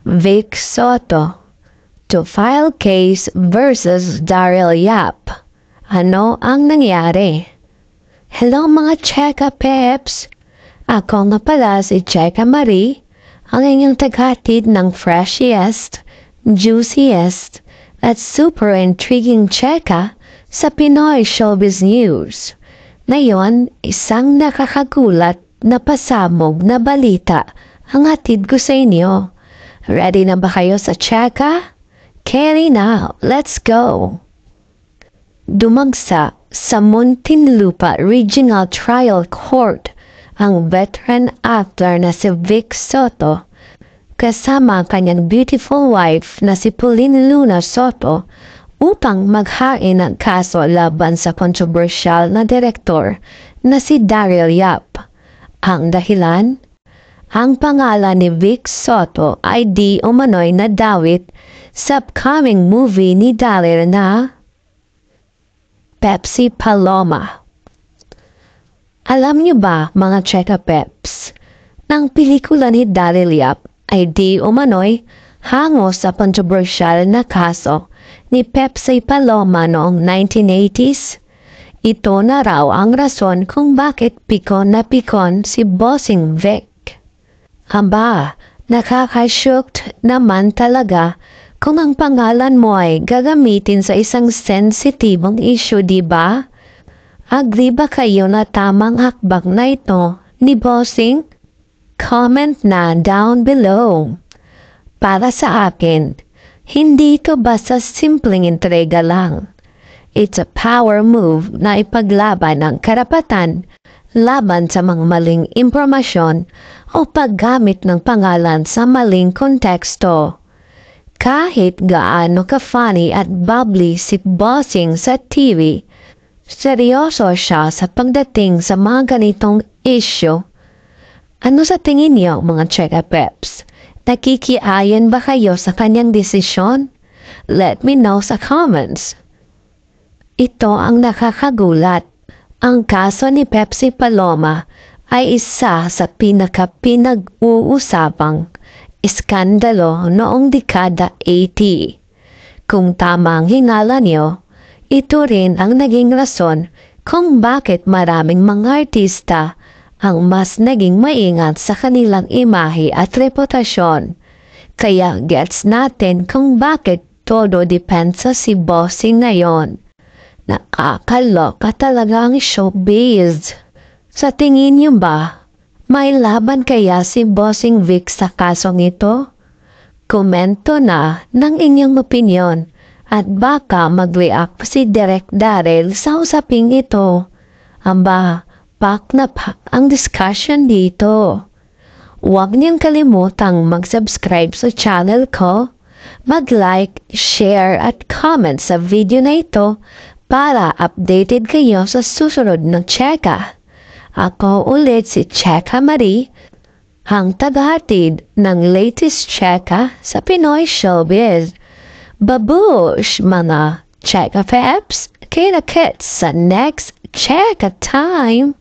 Vic Soto to file case versus Daryl Yap. Ano ang nangyari? Hello mga Cheka Peps! Ako nga pala si Cheka Marie, ang inyong taghatid ng freshiest, juiciest, at super intriguing Cheka sa Pinoy Showbiz News. Ngayon, isang nakakagulat na pasamog na balita ang hatid ko sa inyo. Ready na ba kayo sa Cheka? Carry now, let's go! Dumagsa sa Muntinlupa Regional Trial Court ang veteran actor na si Vic Soto kasama ang kanyang beautiful wife na si Pauline Luna Soto upang maghain ng kaso laban sa kontrobersyal na direktor na si Daryl Yap. Ang dahilan? Ang pangalan ni Vic Soto ay di umano'y nadawit sa upcoming movie ni Daryl na Pepsi Paloma. Alam niyo ba mga Cheka Peps, ng pelikula ni Daryl Yap ay di umano'y hango sa kontrobersyal na kaso ni Pepsi Paloma noong 1980s. Ito na raw ang rason kung bakit pikon na pikon si Bossing Vic. Aba, nakakashocked naman talaga kung ang pangalan mo ay gagamitin sa isang sensitibong issue, di ba? Agree ba kayo na tamang hakbang na ito ni Bossing? Comment na down below. Para sa akin, hindi ito basta simpleng entrega lang. It's a power move na ipaglaban ang karapatan laban sa mga maling impormasyon o paggamit ng pangalan sa maling konteksto. Kahit gaano ka-funny at bubbly si Bossing sa TV, seryoso siya sa pagdating sa mga ganitong issue. Ano sa tingin niyo mga Cheka Peps? Nakikiayon ba kayo sa kanyang desisyon? Let me know sa comments. Ito ang nakakagulat. Ang kaso ni Pepsi Paloma ay isa sa pinag-uusapang iskandalo noong dekada 80. Kung tama ang hinala niyo, ito rin ang naging rason kung bakit maraming mga artista ang mas naging maingat sa kanilang imahe at reputasyon. Kaya gets natin kung bakit todo depensa si Bossing ngayon. Nakakaloka talaga ang showbiz. Sa tingin niyo ba, may laban kaya si Bossing Vic sa kasong ito? Komento na ng inyong opinyon at baka mag-react si Direk Daryl sa usaping ito. Aba, pak na pak ang discussion dito. Huwag niyong kalimutang mag-subscribe sa channel ko, mag-like, share at comment sa video na ito para updated kayo sa susunod na Cheka. Ako ulit si Cheka Marie, ang tagahatid ng latest Cheka sa Pinoy Showbiz. Babush mga Cheka Peps, kita-kits sa next Cheka time!